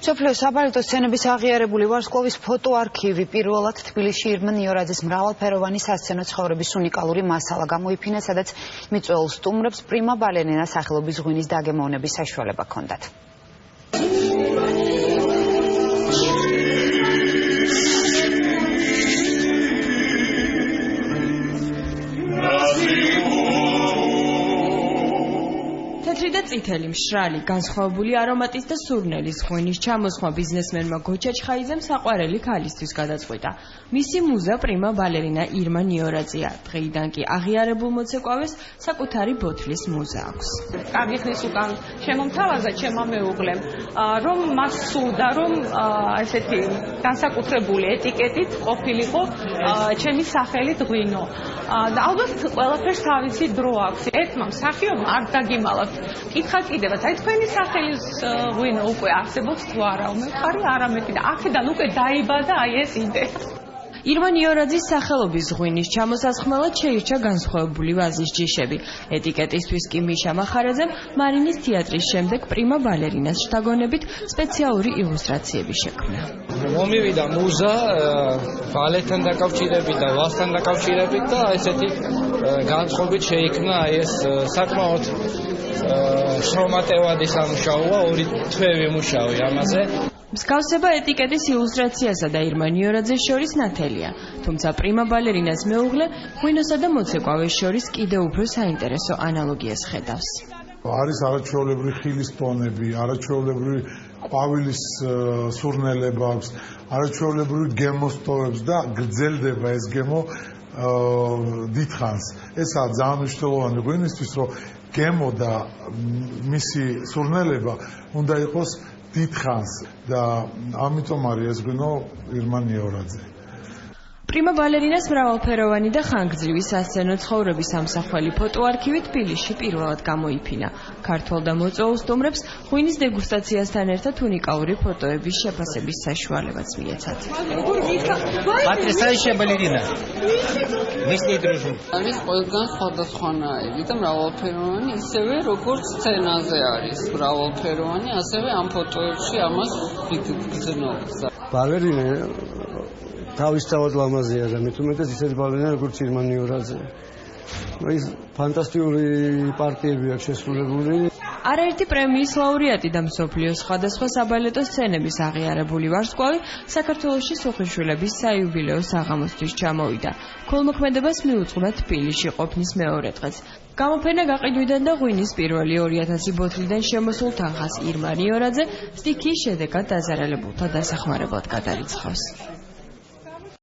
მსოფლიოს საბალეტო სცენების აღიარებული ვარსკვლავის ფოტოარქივი პირველად თბილისში ირმა ნიორაძის მრავალფეროვანი სასცენო ცხოვრების უნიკალური მასალა გამოიფინა, სადაც მიწვეულ სტუმრებს პრიმა ბალერინას სახელობის ღვინის დაგემოვნების საშუალება ჰქონდათ. თეთრი და წითელი, მშრალი, განსხვავებული არომატის და სურნელის ღვინის ჩამოსხმა ბიზნესმენმა გოჩა ჩხაიძემ საყვარელი ქალისთვის გადაწყვიტა. მისი მუზა პრიმა ბალერინა ირმა ნიორაძეა. დღეიდან კი აღიარებულ მოცეკვავეს საკუთარი ბოთლის მუზა აქვს. კარგი ხნის უკან შემომთავაზა ჩემმა მეუღლემ, რომ მას სურდა, რომ ესეთი განსაკუთრებული ეტიკეტით ყოფილიყო ჩემი სახელით ღვინო. და ალბათ ყველაფერს თავისი დრო აქვს. ერთმა მსახიობმა არ დაგიმალავთ. კითხა კიდევაც, აი თქვენი სახელის ღვინო უკვე არსებობს თუ არა? მეკარი არამეტი და აქედან უკვე დაიბადა აი ეს იდეა. ირმა ნიორაძის სახელობის ღვინის ჩამოსასხმელად შეირჩა განსხვავებული ვაზის ჯიშები. ეტიკეტისთვის კი მიშა მახარაძემ მარინის თეატრის შემდეგ პრიმა ბალერინას შთაგონებით სპეციალური ილუსტრაციები შექმნა. მომივიდა მუზა ბალეტთან დაკავშირებით და ვაზთან დაკავშირებით და ესეთი განწყობით შეიქმნა ეს საკმაოდ შრომატევადი სამუშაოა, 2 თვე ვიმუშავე ამაზე. მსგავსება ეტიკეტის ილუსტრაციასა და ირმა ნიორაძეს შორის ნათელია, თუმცა პრიმა ბალერინას მეუღლე ღვინოსა და მოცეკვავეს შორის კიდევ უფრო საინტერესო ანალოგიას ხედავს. არის არაჩვეულებრივი ხილის ტონები, არაჩვეულებრივი ყვავილის სურნელება აქვს, არაჩვეულებრივი გემოს ტონებს და გრძელდება ეს გემო დიდხანს. ესაა ძალიან მნიშვნელოვანი ღვინისთვის, რომ გემო და მისი სურნელება უნდა იყოს დიდხანს და ამიტომ არის ეს ღვინო ირმა ნიორაძე. პრიმა ბალერინას მრავალფეროვანი და ხანგრძლივი სასცენო ცხოვრების ამსახველი ფოტოარქივი თბილისში პირველად გამოიფინა. ქართველ და მოწვეულ სტუმრებს ღვინის დეგუსტაციასთან ერთად უნიკალური ფოტოების შეფასების საშუალებაც მიეცათ. Потрясающая балерина. Мы с ней дружим. არის ყველგან სხვადასხვანაირი და მრავალფეროვანი, ისევე როგორც სცენაზე არის მრავალფეროვანი, ასევე ამ ფოტოებში ამას გრძნობს. ბალერინა თავისთავად ლამაზია და მით უმეტეს ისეთი ბალერინა როგორც ირმა ნიორაძე. ის ფანტასტიკური პარტიები აქვს შესრულებული. არაერთი პრემიის ლაურეატი და მსოფლიოს სხვადასხვა საბალეტო სცენების აღიარებული ვარსკვლავი საქართველოში სუხიშვილების საიუბილეო საღამოსთვის ჩამოვიდა. ქოლმოქმედებას მიუძღვნა თბილისში ყოფნის მეორე დღეს. გამოფენა გაყიდვიდან და ღვინის პირველი 2000 ბოთლიდან შემოსულ თანხას ირმა ნიორაძე სტიქიის შედეგად დაზარალებულთა დასახმარებლად გადარიცხავს.